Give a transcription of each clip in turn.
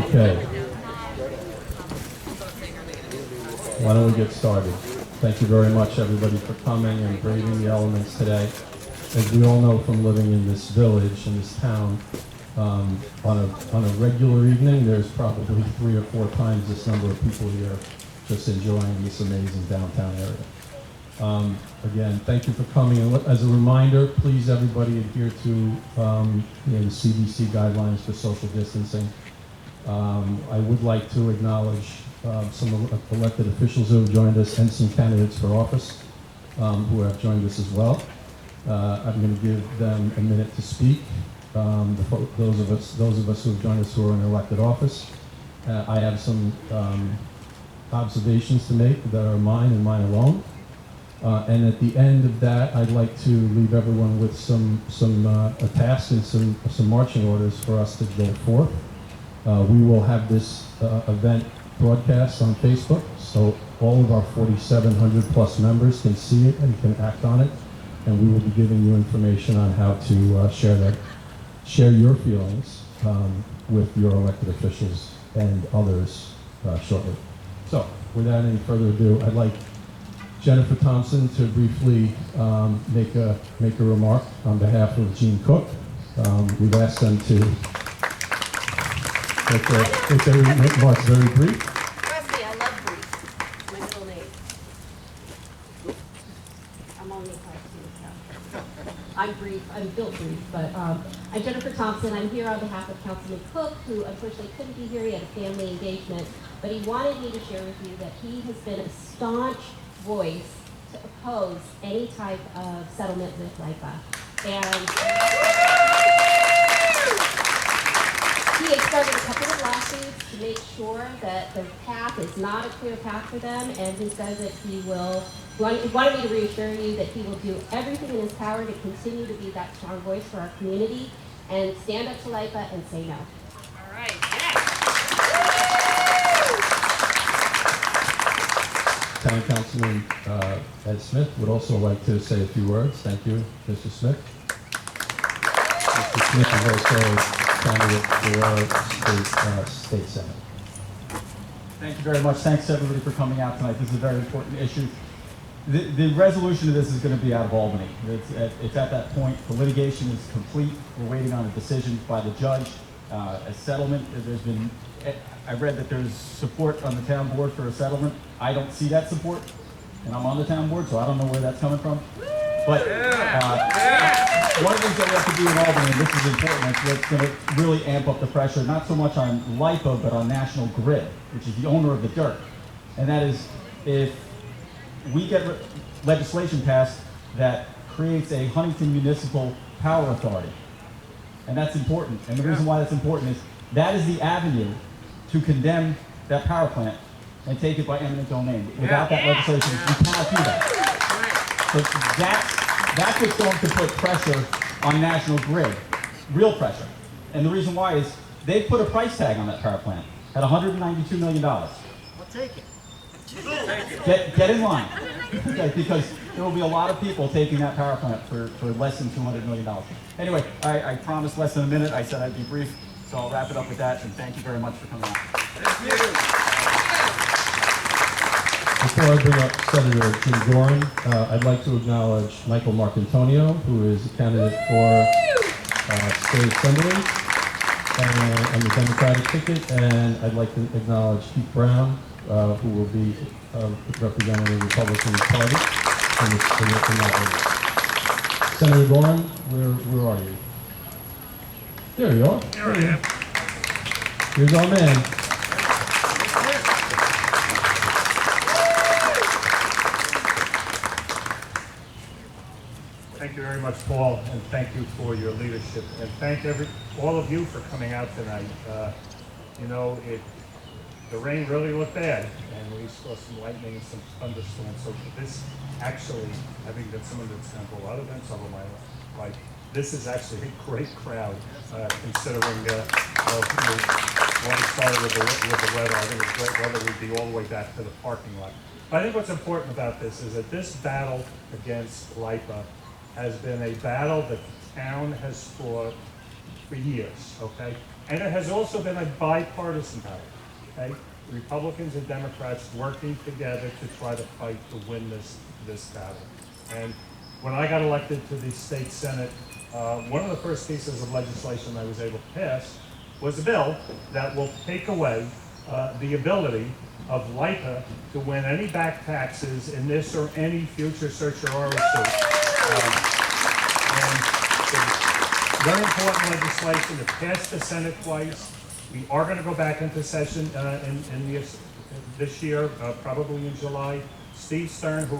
Okay. Why don't we get started? Thank you very much, everybody, for coming and braving the elements today. As we all know from living in this village, in this town, on a regular evening, there's probably 3 or 4 times this number of people here just enjoying this amazing downtown area. Again, thank you for coming. And as a reminder, please, everybody, adhere to the CDC guidelines for social distancing. I would like to acknowledge some elected officials who have joined us and some candidates for office who have joined us as well. I'm going to give them a minute to speak. Those of us who have joined us who are in elected office. I have some observations to make that are mine and mine alone. And at the end of that, I'd like to leave everyone with a task and some marching orders for us to go forth. We will have this event broadcast on Facebook, so all of our 4,700 plus members can see it and can act on it. And we will be giving you information on how to share your feelings with your elected officials and others shortly. So, without any further ado, I'd like Jennifer Thompson to briefly make a remark on behalf of Gene Cook. We've asked them to make their remarks very brief. Trust me, I love brief. My middle name. I'm only I'm brief. I'm built brief, but I'm Jennifer Thompson. I'm here on behalf of Councilman Cook, who unfortunately couldn't be here. He had a family engagement, but he wanted me to share with you that he has been a staunch voice to oppose any type of settlement with LIPA. And he had started a couple of lawsuits to make sure that the path is not a clear path for them, and he says that he wanted me to reassure you that he will do everything in his power to continue to be that strong voice for our community and stand up to LIPA and say no. All right. Town Councilman Ed Smith would also like to say a few words. Thank you, Mr. Smith. Mr. Smith is also candidate for State Senate. Thank you very much. Thanks everybody for coming out tonight. This is a very important issue. The resolution of this is going to be out of Albany. It's at that point. The litigation is complete. We're waiting on a decision by the judge. A settlement. I read that there's support on the town board for a settlement. I don't see that support, and I'm on the town board, so I don't know where that's coming from. But one of the things that we have to do in Albany, and this is important, that's going to really amp up the pressure, not so much on LIPA, but on National Grid, which is the owner of the dirt. And that is, if we get legislation passed that creates a Huntington Municipal Power Authority, and that's important. And the reason why that's important is that is the avenue to condemn that power plant and take it by eminent domain. Without that legislation, we cannot do that. So that's what's going to put pressure on National Grid, real pressure. And the reason why is they put a price tag on that power plant at $192 million. We'll take it. Get in line, okay, because there will be a lot of people taking that power plant for less than $200 million. Anyway, I promised less than a minute. I said I'd be brief, so I'll wrap it up with that, and thank you very much for coming out. Thank you. Before I bring up Senator Jim Doran, I'd like to acknowledge Michael Marcantonio, who is a candidate for State Assembly on the Democratic ticket, and I'd like to acknowledge Keith Brown, who will be representing the Republican Party in that race. Senator Doran, where are you? There you are. There I am. Here's our man. Thank you very much, Paul, and thank you for your leadership. And thank all of you for coming out tonight. The rain really looked bad, and we saw some lightning and some thunderstorms. So this actually, having been someone that's gone to a lot of events over my life, this is actually a great crowd, considering what started with the weather. I think it's great weather. We'd be all the way back to the parking lot. I think what's important about this is that this battle against LIPA has been a battle that the town has fought for years, okay? And it has also been a bipartisan battle, okay? Republicans and Democrats working together to try to fight to win this battle. And when I got elected to the state senate, one of the first pieces of legislation I was able to pass was a bill that will take away the ability of LIPA to win any back taxes in this or any future certiorari suit. And it's very important legislation. It passed the Senate twice. We are going to go back into session this year, probably in July. Steve Stern, who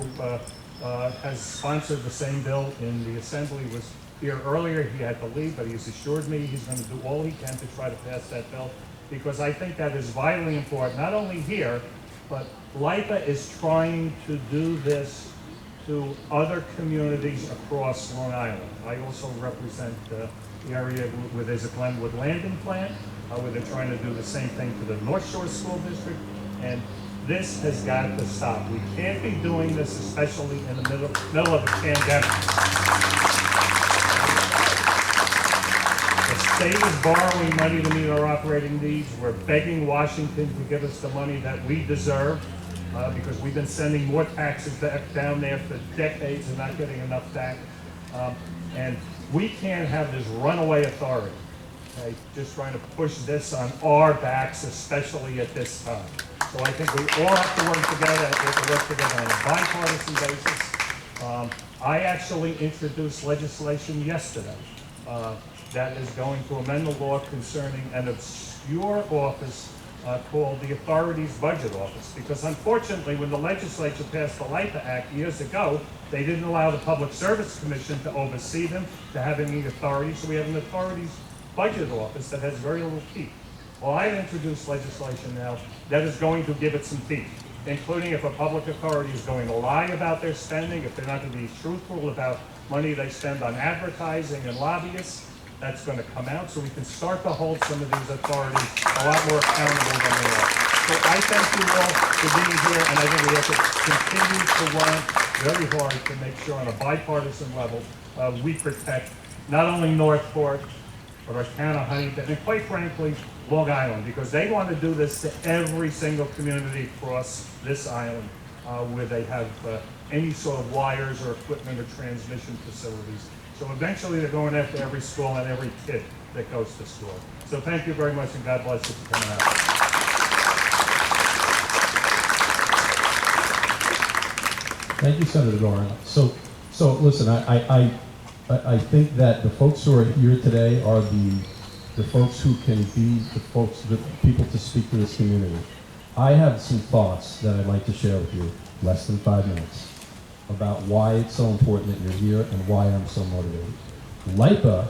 has sponsored the same bill in the Assembly, was here earlier. He had to leave, but he's assured me he's going to do all he can to try to pass that bill, because I think that is vitally important, not only here, but LIPA is trying to do this to other communities across Long Island. I also represent the area where there's a Glenwood landing plant, where they're trying to do the same thing to the North Shore School District, and this has got to stop. We can't be doing this, especially in the middle of a pandemic. The state is borrowing money to meet our operating needs. We're begging Washington to give us the money that we deserve, because we've been sending more taxes down there for decades and not getting enough back. And we can't have this runaway authority, okay, just trying to push this on our backs, especially at this time. So I think we all have to work together on a bipartisan basis. I actually introduced legislation yesterday that is going to amend the law concerning an obscure office called the Authorities Budget Office, because unfortunately when the legislature passed the LIPA Act years ago, they didn't allow the Public Service Commission to oversee them, to have any authority, so we have an Authorities Budget Office that has very little teeth. Well, I've introduced legislation now that is going to give it some teeth, including if a public authority is going to lie about their spending, if they're not going to be truthful about money they spend on advertising and lobbyists, that's going to come out, so we can start to hold some of these authorities a lot more accountable than they are. So I thank you all for being here, and I think we have to continue to work very hard to make sure on a bipartisan level we protect not only Northport, but our town of Huntington, and quite frankly, Long Island, because they want to do this to every single community across this island where they have any sort of wires or equipment or transmission facilities. So eventually they're going after every school and every kid that goes to school. So thank you very much, and God bless you for coming out. Thank you, Senator Doran. So listen, I think that the folks who are here today are the folks who can be the people to speak to this community. I have some thoughts that I'd like to share with you, less than 5 minutes, about why it's so important that you're here and why I'm so motivated. LIPA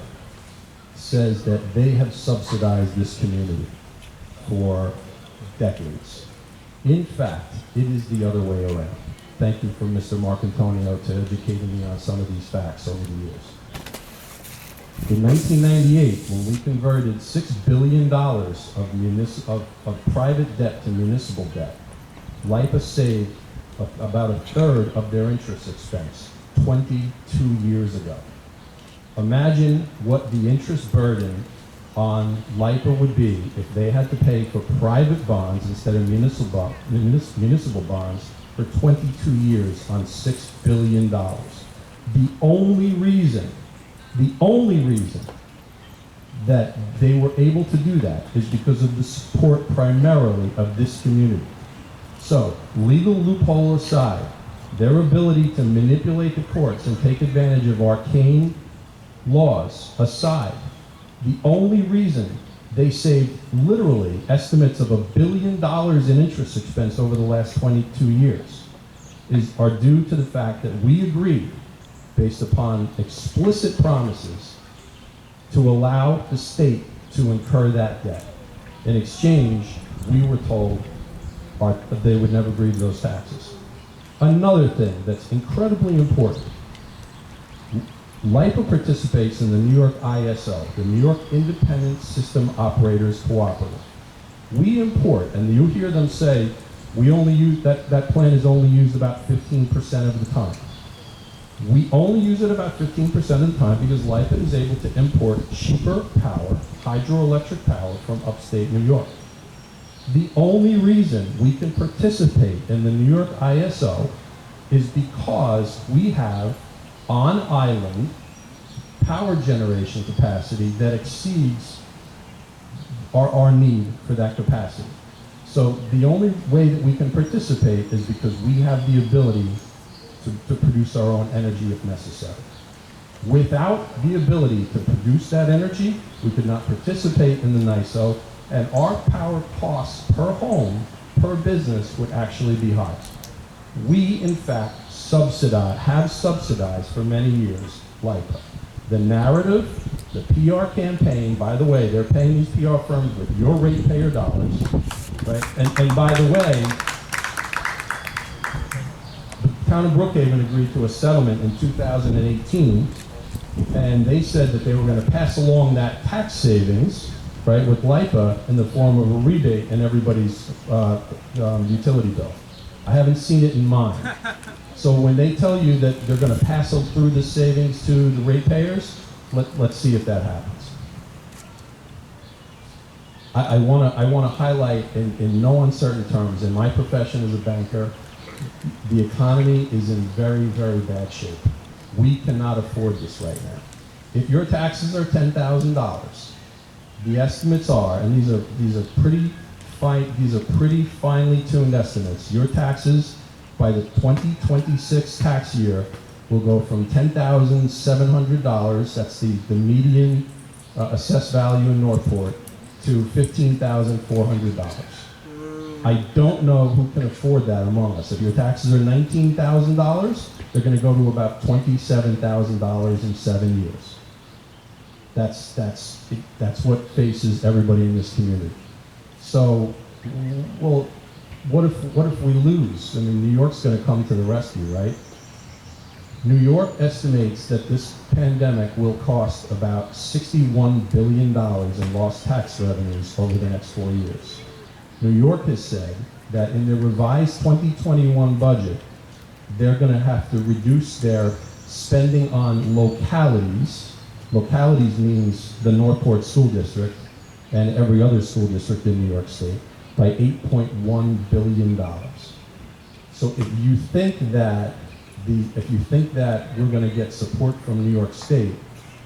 says that they have subsidized this community for decades. In fact, it is the other way around. Thank you for Mr. Marcantonio to educating me on some of these facts over the years. In 1998, when we converted $6 billion of private debt to municipal debt, LIPA saved about a third of their interest expense 22 years ago. Imagine what the interest burden on LIPA would be if they had to pay for private bonds instead of municipal bonds for 22 years on $6 billion. The only reason that they were able to do that is because of the support primarily of this community. So, legal loophole aside, their ability to manipulate the courts and take advantage of arcane laws aside, the only reason they saved literally estimates of $1 billion in interest expense over the last 22 years are due to the fact that we agreed, based upon explicit promises, to allow the state to incur that debt. In exchange, we were told that they would never grieve those taxes. Another thing that's incredibly important, LIPA participates in the New York ISO, the New York Independent System Operators Cooperative. We import, and you hear them say, we only use, that plant is only used about 15% of the time. We only use it about 15% of the time because LIPA is able to import cheaper power, hydroelectric power from upstate New York. The only reason we can participate in the New York ISO is because we have on island power generation capacity that exceeds our need for that capacity. So the only way that we can participate is because we have the ability to produce our own energy if necessary. Without the ability to produce that energy, we could not participate in the NISO, and our power costs per home, per business would actually be high. We, in fact, have subsidized for many years LIPA. The narrative, the PR campaign, by the way, they're paying these PR firms with your ratepayer dollars, right? And by the way, the town of Brookhaven agreed to a settlement in 2018, and they said that they were going to pass along that tax savings, right, with LIPA in the form of a rebate in everybody's utility bill. I haven't seen it in mine. So when they tell you that they're going to pass through the savings to the ratepayers, let's see if that happens. I want to highlight in no uncertain terms, in my profession as a banker, the economy is in very, very bad shape. We cannot afford this right now. If your taxes are $10,000, the estimates are, and these are pretty finely tuned estimates. Your taxes by the 2026 tax year will go from $10,700, that's the median assessed value in Northport, to $15,400. I don't know who can afford that among us. If your taxes are $19,000, they're going to go to about $27,000 in 7 years. That's what faces everybody in this community. So, well, what if we lose? I mean, New York's going to come to the rescue, right? New York estimates that this pandemic will cost about $61 billion in lost tax revenues over the next 4 years. New York has said that in their revised 2021 budget, they're going to have to reduce their spending on localities. Localities means the Northport School District and every other school district in New York State by $8.1 billion. So if you think that we're going to get support from New York State,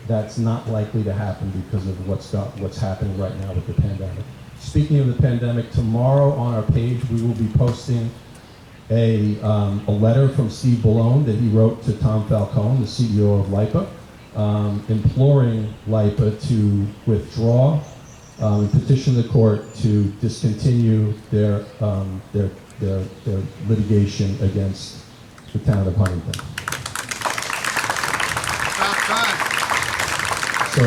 that's not likely to happen because of what's happening right now with the pandemic. Speaking of the pandemic, tomorrow on our page we will be posting a letter from Steve Ballone that he wrote to Tom Falcone, the CEO of LIPA, imploring LIPA to withdraw and petition the court to discontinue their litigation against the town of Huntington. So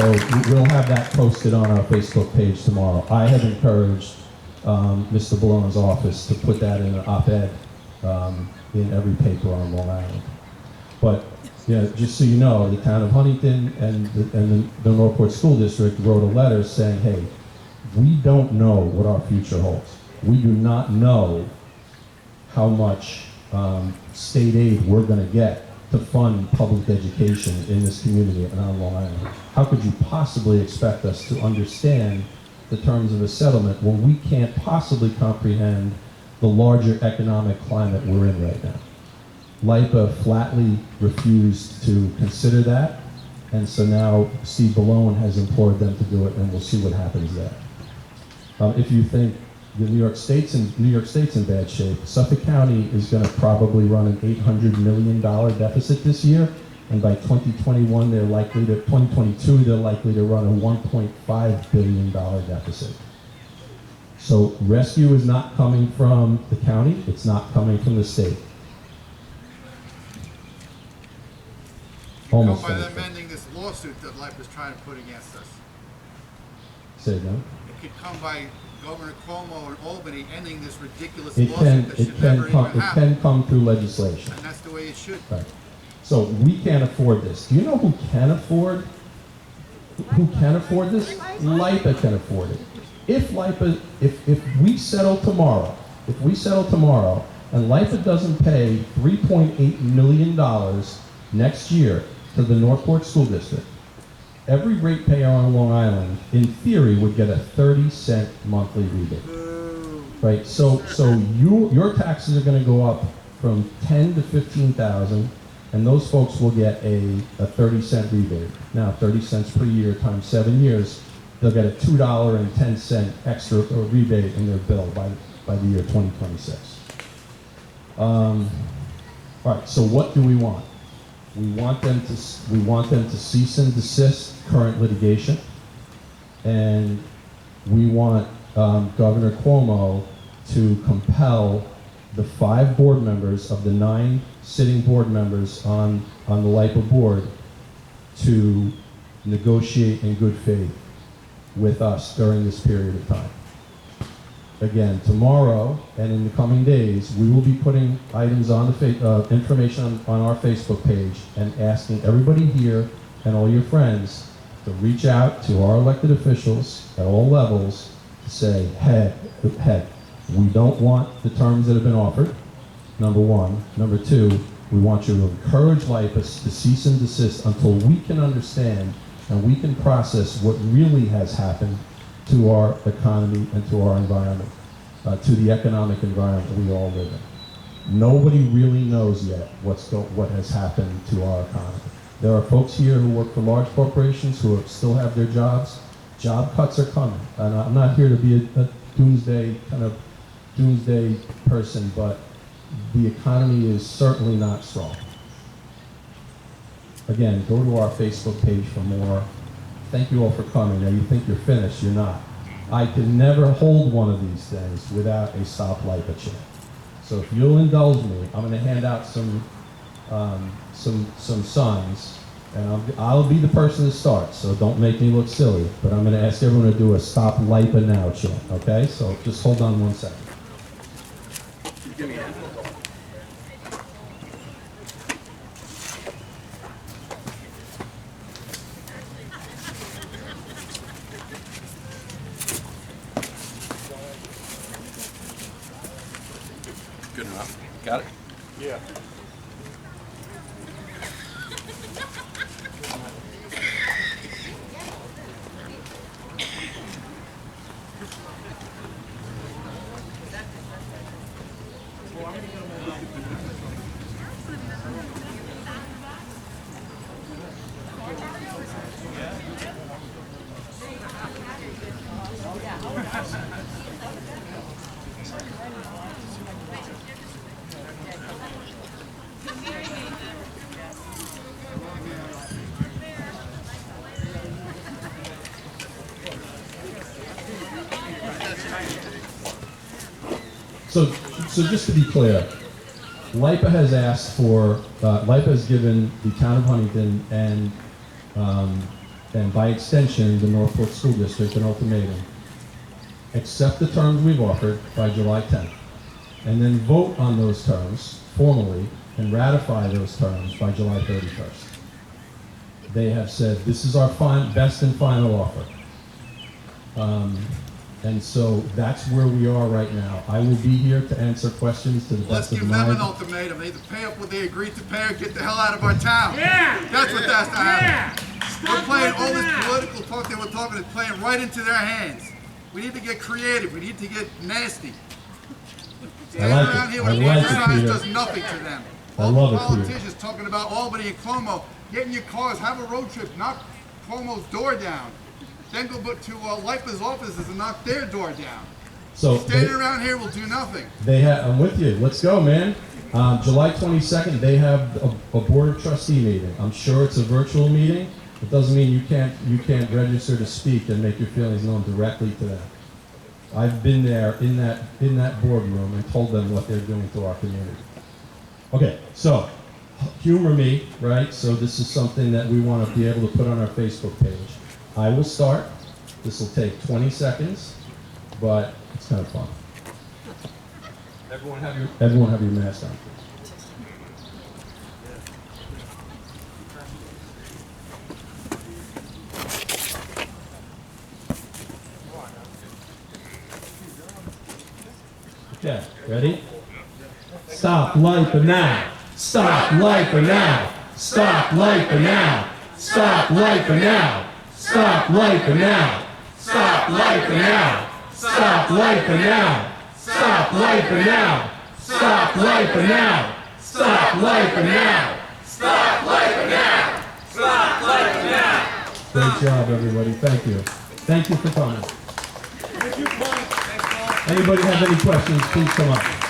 we'll have that posted on our Facebook page tomorrow. I have encouraged Mr. Ballone's office to put that in an op-ed in every paper on Long Island. But just so you know, the town of Huntington and the Northport School District wrote a letter saying, hey, we don't know what our future holds. We do not know how much state aid we're going to get to fund public education in this community and on Long Island. How could you possibly expect us to understand the terms of a settlement when we can't possibly comprehend the larger economic climate we're in right now? LIPA flatly refused to consider that, and so now Steve Ballone has implored them to do it, and we'll see what happens there. If you think the New York State's in bad shape, Suffolk County is going to probably run an $800 million deficit this year, and by 2022 they're likely to run a $1.5 billion deficit. So rescue is not coming from the county, it's not coming from the state. Come by them ending this lawsuit that LIPA is trying to put against us. Say again? It could come by Governor Cuomo in Albany ending this ridiculous It lawsuit that should never even happen. can come through legislation. And that's the way it should. Right. So we can't afford this. Do you know who can afford this? LIPA can afford it. If we settle tomorrow, and LIPA doesn't pay $3.8 million, next year to the Northport School District, every ratepayer on Long Island, in theory, would get a 30-cent monthly rebate. Right, so your taxes are gonna go up from 10 to 15,000, and those folks will get a 30-cent rebate. Now, 30 cents per year times 7 years, they'll get a $2.10 extra rebate in their bill by the year 2026. All right, so what do we want? We want them to cease and desist current litigation, and we want Governor Cuomo to compel the 5 board members of the 9 sitting board members on the LIPA board to negotiate in good faith with us during this period of time. Again, tomorrow and in the coming days, we will be putting items on the information on our Facebook page and asking everybody here and all your friends to reach out to our elected officials at all levels to say, hey, we don't want the terms that have been offered, number one. Number two, we want you to encourage LIPA to cease and desist until we can understand and we can process what really has happened to our economy and to our environment, to the economic environment we all live in. Nobody really knows yet what has happened to our economy. There are folks here who work for large corporations who still have their jobs. Job cuts are coming. And I'm not here to be a doomsday person, but the economy is certainly not strong. Again, go to our Facebook page for more. Thank you all for coming. Now you think you're finished, you're not. I can never hold one of these things without a Stop LIPA chant. So if you'll indulge me, I'm gonna hand out some signs, and I'll be the person that starts, so don't make me look silly, but I'm gonna ask everyone to do a Stop LIPA Now chant, okay? So just hold on 1 second. Give me a hand. Good enough. Got it? Yeah. So just to be clear, LIPA has asked for, LIPA has given the town of Huntington and by extension, the Northport School District an ultimatum. Accept the terms we've offered by July 10th, and then vote on those terms formally and ratify those terms by July 31st. They have said, this is our best and final offer. And so that's where we are right now. I will be here to answer questions to the Let's best of give my them an ultimatum. They either pay up what they agreed to pay or get the hell out of our town. Yeah! That's what has to happen. We're playing all this political talk they were talking is playing right into their hands. We need to get creative. We need to get nasty. Standing around here with one sign does nothing to them. All the politicians talking about Albany and Cuomo, get in your cars, have a road trip, knock Cuomo's door down. Then go to LIPA's offices and knock their door down. So standing around here will do nothing. I'm with you. Let's go, man. July 22nd, they have a board of trustee meeting. I'm sure it's a virtual meeting. It doesn't mean you can't register to speak and make your feelings known directly to them. I've been there in that boardroom and told them what they're doing to our community. Okay, so humor me, right? So this is something that we want to be able to put on our Facebook page. I will start. This will take 20 seconds, but it's kind of fun. Everyone have your mask on, please. Okay, ready? Stop LIPA now. Stop LIPA now. Stop LIPA now! Stop LIPA now! Stop LIPA now! Stop LIPA now! Stop LIPA now! Stop LIPA now! Stop LIPA now! Stop LIPA now! Stop LIPA now! Stop LIPA now! Great job, everybody. Thank you. Thank you for coming. Anybody have any questions, please come up.